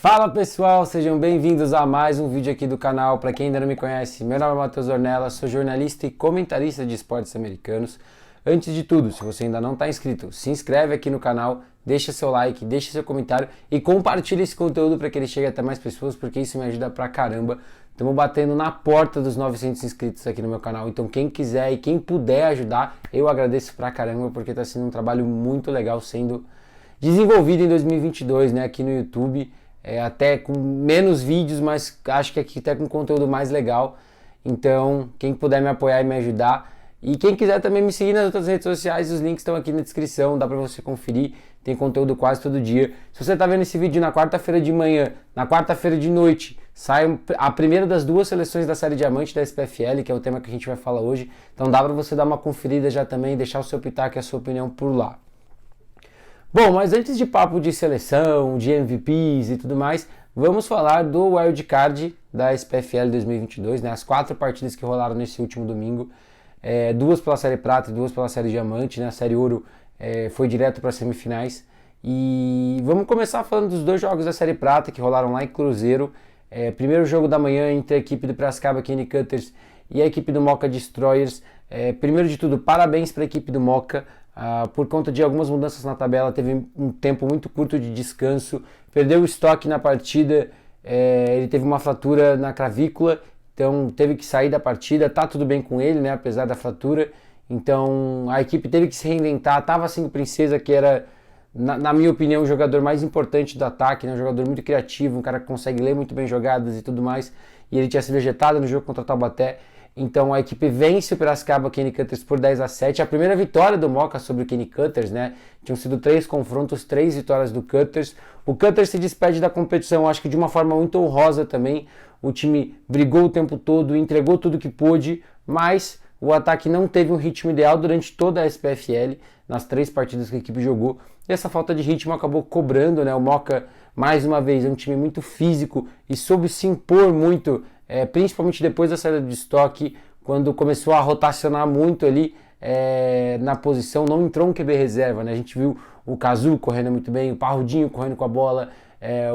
Fala pessoal, sejam bem-vindos a mais um vídeo aqui do canal. Para quem ainda não me conhece, meu nome é Matheus Ornella, sou jornalista e comentarista de esportes americanos. Antes de tudo, se você ainda não está inscrito, se inscreve aqui no canal, deixa seu like, deixa seu comentário e compartilha esse conteúdo para que ele chegue até mais pessoas, porque isso me ajuda pra caramba. Estamos batendo na porta dos 900 inscritos aqui no meu canal, então quem quiser e quem puder ajudar, eu agradeço pra caramba, porque está sendo um trabalho muito legal sendo desenvolvido em 2022, né, aqui no YouTube. Até com menos vídeos, mas acho que aqui até com conteúdo mais legal. Então, quem puder me apoiar e me ajudar. E quem quiser também me seguir nas outras redes sociais, os links estão aqui na descrição, dá pra você conferir. Tem conteúdo quase todo dia. Se você tá vendo esse vídeo na quarta-feira de manhã, na quarta-feira de noite, sai a primeira das duas seleções da série Diamante da SPFL, que é o tema que a gente vai falar hoje. Então dá pra você dar uma conferida já também, deixar o seu pitaco e a sua opinião por lá. Bom, mas antes de papo de seleção, de MVPs e tudo mais, vamos falar do wildcard da SPFL 2022, né? As 4 partidas que rolaram nesse último domingo, 2 pela Série Prata e 2 pela Série Diamante, né? A Série Ouro foi direto para as semifinais. E vamos começar falando dos 2 jogos da Série Prata que rolaram lá em Cruzeiro. Primeiro jogo da manhã entre a equipe do Piracicaba Cane Cutters e a equipe do Moca Destroyers. Primeiro de tudo, parabéns para a equipe do Moca. Por conta de algumas mudanças na tabela, teve um tempo muito curto de descanso, perdeu o estoque na partida, ele teve uma fratura na clavícula, então teve que sair da partida. Tá tudo bem com ele, né, apesar da fratura. Então a equipe teve que se reinventar. Tava sem o Princesa, que era, na minha opinião, o jogador mais importante do ataque, né, um jogador muito criativo, um cara que consegue ler muito bem jogadas e tudo mais, e ele tinha sido ejetado no jogo contra o Taubaté. Então a equipe vence o Piracicaba Cane Cutters por 10-7, a primeira vitória do Moca sobre o Cane Cutters, né? Tinham sido 3 confrontos, 3 vitórias do Cutters. O Cutters se despede da competição, acho que de uma forma muito honrosa também. O time brigou o tempo todo, entregou tudo que pôde, mas o ataque não teve um ritmo ideal durante toda a SPFL, nas 3 partidas que a equipe jogou. E essa falta de ritmo acabou cobrando, né? O Moca, mais uma vez, é um time muito físico e soube se impor muito, principalmente depois da saída do estoque, quando começou a rotacionar muito ali na posição. Não entrou um QB reserva, né? A gente viu o Kazu correndo muito bem, o Parrudinho correndo com a bola,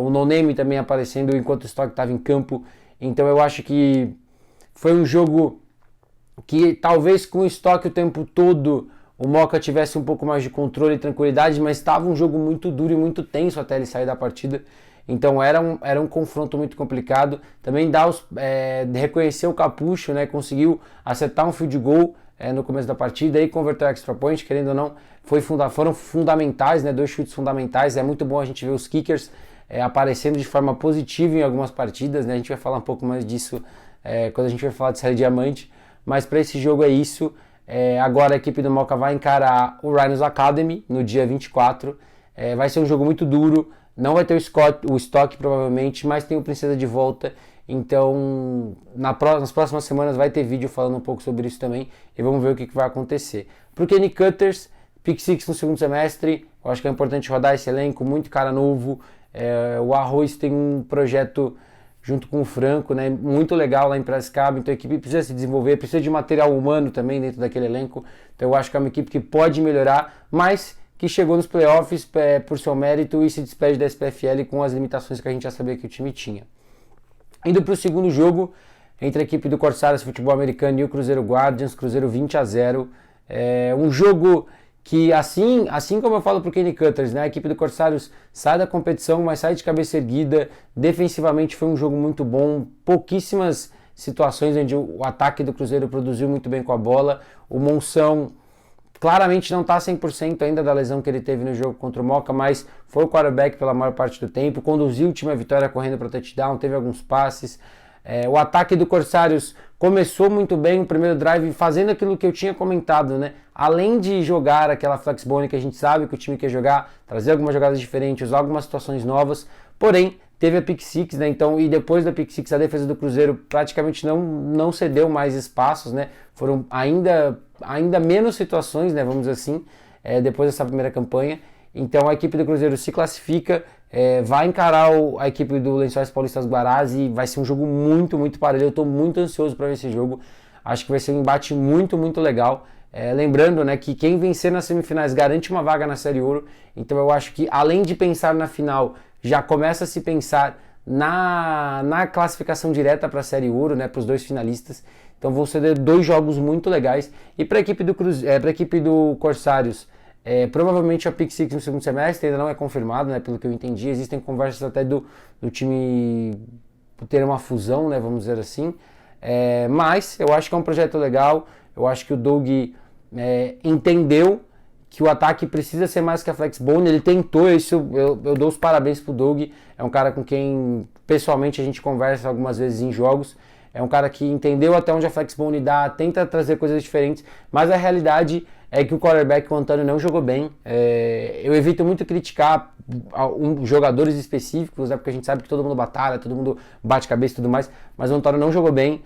o Noname também aparecendo enquanto o estoque estava em campo. Então eu acho que foi um jogo que talvez com o estoque o tempo todo o Moca tivesse um pouco mais de controle e tranquilidade, mas estava um jogo muito duro e muito tenso até ele sair da partida. Então era um confronto muito complicado. Também reconhecer o Capucho, né? Conseguiu acertar um field goal no começo da partida e converter o extra point, querendo ou não, foram fundamentais, né? 2 chutes fundamentais. É muito bom a gente ver os kickers aparecendo de forma positiva em algumas partidas, né? A gente vai falar um pouco mais disso quando a gente vai falar de Série Diamante, mas para esse jogo é isso. Agora a equipe do Moca vai encarar o Rhinos Academy no dia 24. Vai ser um jogo muito duro. Não vai ter o estoque provavelmente, mas tem o Princesa de volta. Então nas próximas semanas vai ter vídeo falando um pouco sobre isso também. E vamos ver o que vai acontecer. Pro Cane Cutters, Pick Six no segundo semestre. Eu acho que é importante rodar esse elenco, muito cara novo. O Arroz tem um projeto junto com o Franco, né, muito legal lá em Piracicaba. Então a equipe precisa se desenvolver, precisa de material humano também dentro daquele elenco. Então eu acho que é uma equipe que pode melhorar, mas que chegou nos playoffs por seu mérito e se despede da SPFL com as limitações que a gente já sabia que o time tinha. Indo para o segundo jogo, entre a equipe do Corsários Futebol Americano e o Cruzeiro Guardians, Cruzeiro 20-0. Um jogo que, assim como eu falo para o Cane Cutters, né, a equipe do Corsários sai da competição, mas sai de cabeça erguida. Defensivamente foi um jogo muito bom, pouquíssimas situações onde o ataque do Cruzeiro produziu muito bem com a bola. O Monção claramente não está 100% ainda da lesão que ele teve no jogo contra o Moca, mas foi o quarterback pela maior parte do tempo, conduziu o time à vitória correndo para touchdown, teve alguns passes. O ataque do Corsários começou muito bem o primeiro drive, fazendo aquilo que eu tinha comentado, né? Além de jogar aquela flexbone que a gente sabe que o time quer jogar, trazer algumas jogadas diferentes, usar algumas situações novas, porém teve a pick six, né? Então, e depois da pick six a defesa do Cruzeiro praticamente não cedeu mais espaços, né? Foram ainda menos situações, né? Vamos dizer assim, depois dessa primeira campanha. Então a equipe do Cruzeiro se classifica, vai encarar a equipe do Lençóis Paulistas Guarás e vai ser um jogo muito, muito parelho. Eu estou muito ansioso para ver esse jogo. Acho que vai ser um embate muito, muito legal. Lembrando, né, que quem vencer nas semifinais garante uma vaga na Série Ouro. Então eu acho que, além de pensar na final, já começa a se pensar na classificação direta para a Série Ouro, né, para os 2 finalistas. Então vão ser 2 jogos muito legais. E para a equipe do Corsários, provavelmente a Pick Six no segundo semestre ainda não é confirmado, né, pelo que eu entendi. Existem conversas até do time ter uma fusão, né, vamos dizer assim. Mas eu acho que é um projeto legal. Eu acho que o Doug entendeu que o ataque precisa ser mais que a Flexbone. Ele tentou isso, eu dou os parabéns pro Doug. É um cara com quem pessoalmente a gente conversa algumas vezes em jogos. É um cara que entendeu até onde a Flexbone dá, tenta trazer coisas diferentes, mas a realidade é que o quarterback, o Antônio, não jogou bem. Eu evito muito criticar jogadores específicos, né, porque a gente sabe que todo mundo batalha, todo mundo bate cabeça e tudo mais, mas o Antônio não jogou bem.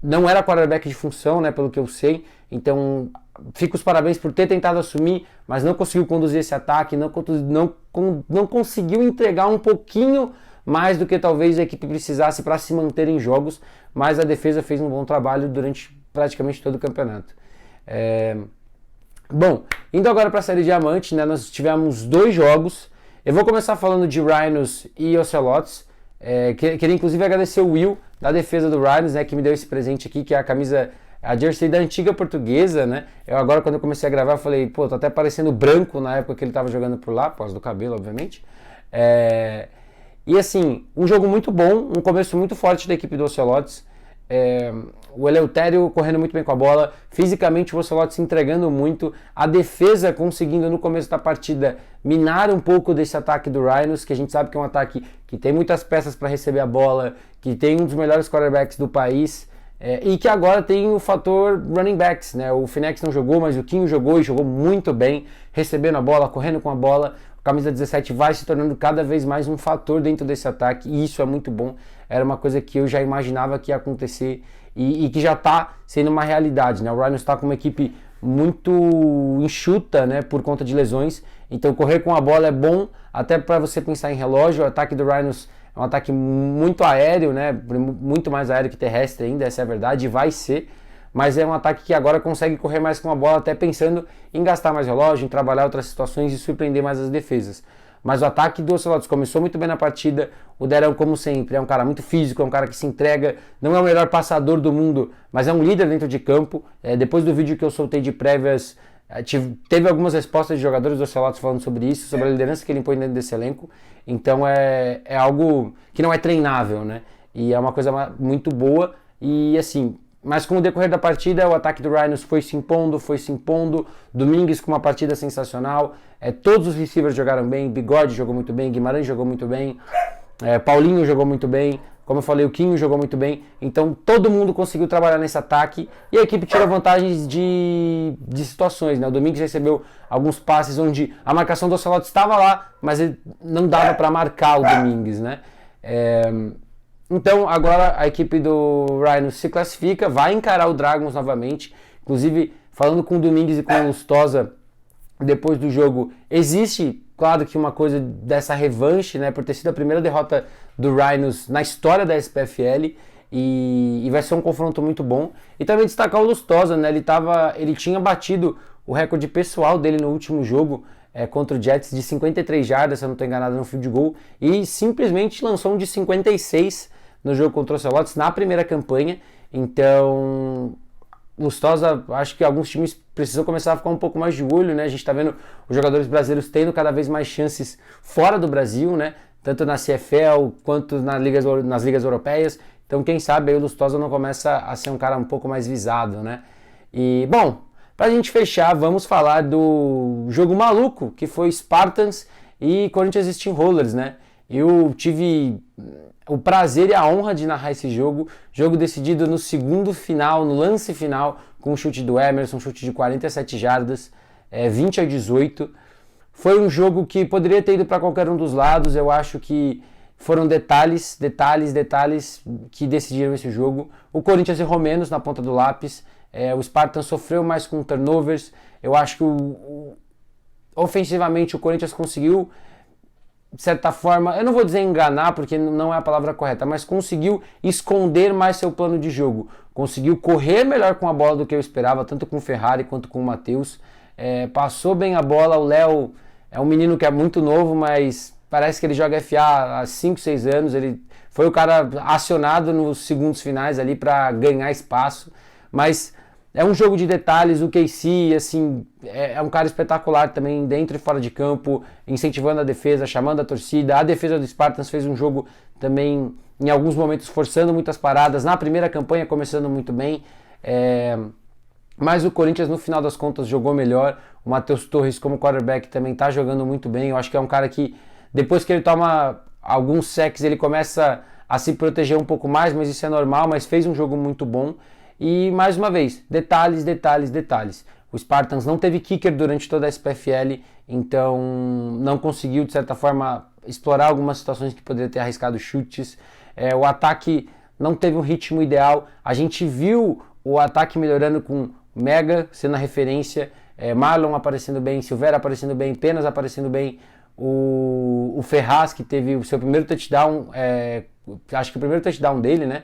Não era quarterback de função, né, pelo que eu sei, então fico os parabéns por ter tentado assumir, mas não conseguiu conduzir esse ataque, não conseguiu entregar um pouquinho mais do que talvez a equipe precisasse para se manter em jogos, mas a defesa fez um bom trabalho durante praticamente todo o campeonato. Bom, indo agora para a série Diamante, né, nós tivemos 2 jogos. Eu vou começar falando de Rhinos e Ocelots. Queria inclusive agradecer o Will da defesa do Rhinos, né, que me deu esse presente aqui, que é a jersey da antiga portuguesa, né? Eu agora, quando eu comecei a gravar, eu falei, pô, tô até parecendo branco na época que ele tava jogando por lá, por causa do cabelo, obviamente. E assim, um jogo muito bom, um começo muito forte da equipe do Ocelotes. O Eleutério correndo muito bem com a bola, fisicamente o Ocelotes se entregando muito, a defesa conseguindo no começo da partida minar um pouco desse ataque do Rhinos, que a gente sabe que é um ataque que tem muitas peças para receber a bola, que tem um dos melhores quarterbacks do país, e que agora tem o fator running backs, né? O Finex não jogou, mas o Quinho jogou e jogou muito bem, recebendo a bola, correndo com a bola. O camisa 17 vai se tornando cada vez mais um fator dentro desse ataque, e isso é muito bom. Era uma coisa que eu já imaginava que ia acontecer e que já está sendo uma realidade, né? O Rhinos está com uma equipe muito enxuta, né, por conta de lesões, então correr com a bola é bom até para você pensar em relógio. O ataque do Rhinos é um ataque muito aéreo, né, muito mais aéreo que terrestre ainda, essa é a verdade, e vai ser, mas é um ataque que agora consegue correr mais com a bola, até pensando em gastar mais relógio, em trabalhar outras situações e surpreender mais as defesas. Mas o ataque do Ocelotes começou muito bem na partida. O Derão, como sempre, é um cara muito físico, é um cara que se entrega, não é o melhor passador do mundo, mas é um líder dentro de campo. Depois do vídeo que eu soltei de prévias, teve algumas respostas de jogadores do Ocelotes falando sobre isso, sobre a liderança que ele impõe dentro desse elenco. Então é algo que não é treinável, né? E é uma coisa muito boa. E assim, mas com o decorrer da partida, o ataque do Rhinos foi se impondo. Domingues com uma partida sensacional. Todos os receivers jogaram bem. Bigode jogou muito bem. Guimarães jogou muito bem. Paulinho jogou muito bem. Como eu falei, o Quinho jogou muito bem. Então todo mundo conseguiu trabalhar nesse ataque. E a equipe tirou vantagens de situações, né? O Domingues recebeu alguns passes onde a marcação do Ocelote estava lá, mas ele não dava para marcar o Domingues, né? Então agora a equipe do Rhinos se classifica, vai encarar o Dragons novamente. Inclusive, falando com o Domingues e com o Lustosa depois do jogo, existe, claro, que uma coisa dessa revanche, né, por ter sido a primeira derrota do Rhinos na história da SPFL, e vai ser um confronto muito bom. E também destacar o Lustosa, né, ele tinha batido o recorde pessoal dele no último jogo contra o Jets de 53 jardas, se eu não estou enganado, no field goal, e simplesmente lançou um de 56 no jogo contra o Ocelotes na primeira campanha. Então, Lustosa, acho que alguns times precisam começar a ficar um pouco mais de olho, né? A gente está vendo os jogadores brasileiros tendo cada vez mais chances fora do Brasil, né? Tanto na CFL quanto nas ligas europeias. Então, quem sabe aí o Lustosa não começa a ser um cara um pouco mais visado, né? E, bom, pra gente fechar, vamos falar do jogo maluco, que foi Spartans e Corinthians Steamrollers, né? Eu tive o prazer e a honra de narrar esse jogo decidido no segundo final, no lance final, com o chute do Emerson, um chute de 47 jardas, 20-18. Foi um jogo que poderia ter ido para qualquer um dos lados. Eu acho que foram detalhes que decidiram esse jogo. O Corinthians errou menos na ponta do lápis, o Spartans sofreu mais com turnovers. Eu acho que ofensivamente o Corinthians conseguiu, de certa forma, eu não vou dizer enganar porque não é a palavra correta, mas conseguiu esconder mais seu plano de jogo, conseguiu correr melhor com a bola do que eu esperava, tanto com o Ferrari quanto com o Matheus, passou bem a bola. O Léo é um menino que é muito novo, mas parece que ele joga FA há 5, 6 anos. Ele foi o cara acionado nos segundos finais ali para ganhar espaço. Mas é um jogo de detalhes. O KC, assim, é um cara espetacular também, dentro e fora de campo, incentivando a defesa, chamando a torcida. A defesa do Spartans fez um jogo também, em alguns momentos, forçando muitas paradas. Na primeira campanha, começando muito bem. Mas o Corinthians, no final das contas, jogou melhor. O Matheus Torres, como quarterback, também está jogando muito bem. Eu acho que é um cara que, depois que ele toma alguns sacks, ele começa a se proteger um pouco mais, mas isso é normal, mas fez um jogo muito bom. E, mais uma vez, detalhes, detalhes, detalhes. O Spartans não teve kicker durante toda a SPFL, então não conseguiu, de certa forma, explorar algumas situações que poderia ter arriscado chutes. O ataque não teve um ritmo ideal. A gente viu o ataque melhorando com Mega sendo a referência, Marlon aparecendo bem, Silveira aparecendo bem, Penas aparecendo bem, o Ferraz, que teve o seu primeiro touchdown, acho que o primeiro touchdown dele, né?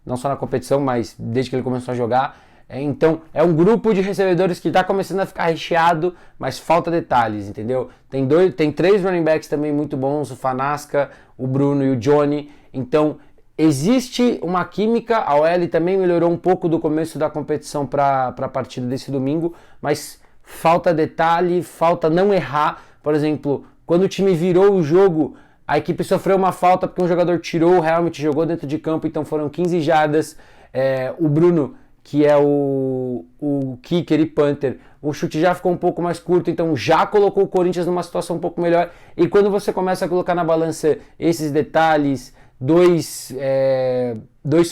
Não só na competição, mas desde que ele começou a jogar. Então, é um grupo de recebedores que está começando a ficar recheado, mas falta detalhes, entendeu? Tem 3 running backs também muito bons, o Fanasca, o Bruno e o Johnny. Então, existe uma química. A OL também melhorou um pouco do começo da competição para a partida desse domingo, mas falta detalhe, falta não errar. Por exemplo, quando o time virou o jogo, a equipe sofreu uma falta porque um jogador tirou, realmente jogou dentro de campo, então foram 15 jardas. O Bruno, que é o kicker e punter, o chute já ficou um pouco mais curto, então já colocou o Corinthians numa situação um pouco melhor. E quando você começa a colocar na balança esses detalhes, dois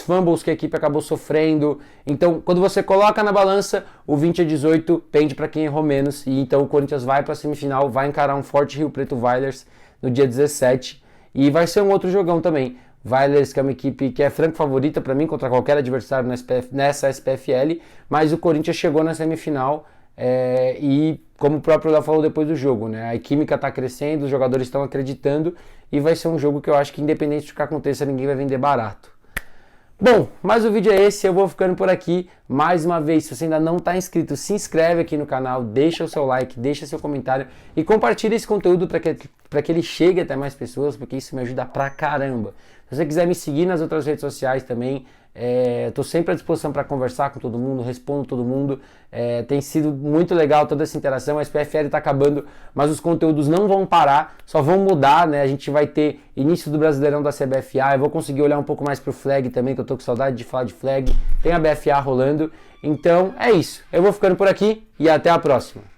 fumbles que a equipe acabou sofrendo, então quando você coloca na balança, o 20-18 pende para quem errou menos, e então o Corinthians vai para a semifinal, vai encarar um forte Rio Preto Vailers no dia 17, e vai ser um outro jogão também. Vailers, que é uma equipe que é franco favorita para mim contra qualquer adversário nessa SPFL, mas o Corinthians chegou na semifinal, e como o próprio Léo falou depois do jogo, né, a química está crescendo, os jogadores estão acreditando, e vai ser um jogo que eu acho que, independente do que aconteça, ninguém vai vender barato. Bom, mas o vídeo é esse, eu vou ficando por aqui. Mais uma vez, se você ainda não está inscrito, se inscreve aqui no canal, deixa o seu like, deixa seu comentário e compartilha esse conteúdo para que ele chegue até mais pessoas, porque isso me ajuda pra caramba. Se você quiser me seguir nas outras redes sociais também, estou sempre à disposição para conversar com todo mundo, respondo todo mundo. Tem sido muito legal toda essa interação. A SPFL está acabando, mas os conteúdos não vão parar, só vão mudar, né? A gente vai ter início do Brasileirão da CBFA, eu vou conseguir olhar um pouco mais pro flag também, que eu tô com saudade de falar de flag. Tem a BFA rolando, então é isso. Eu vou ficando por aqui e até a próxima.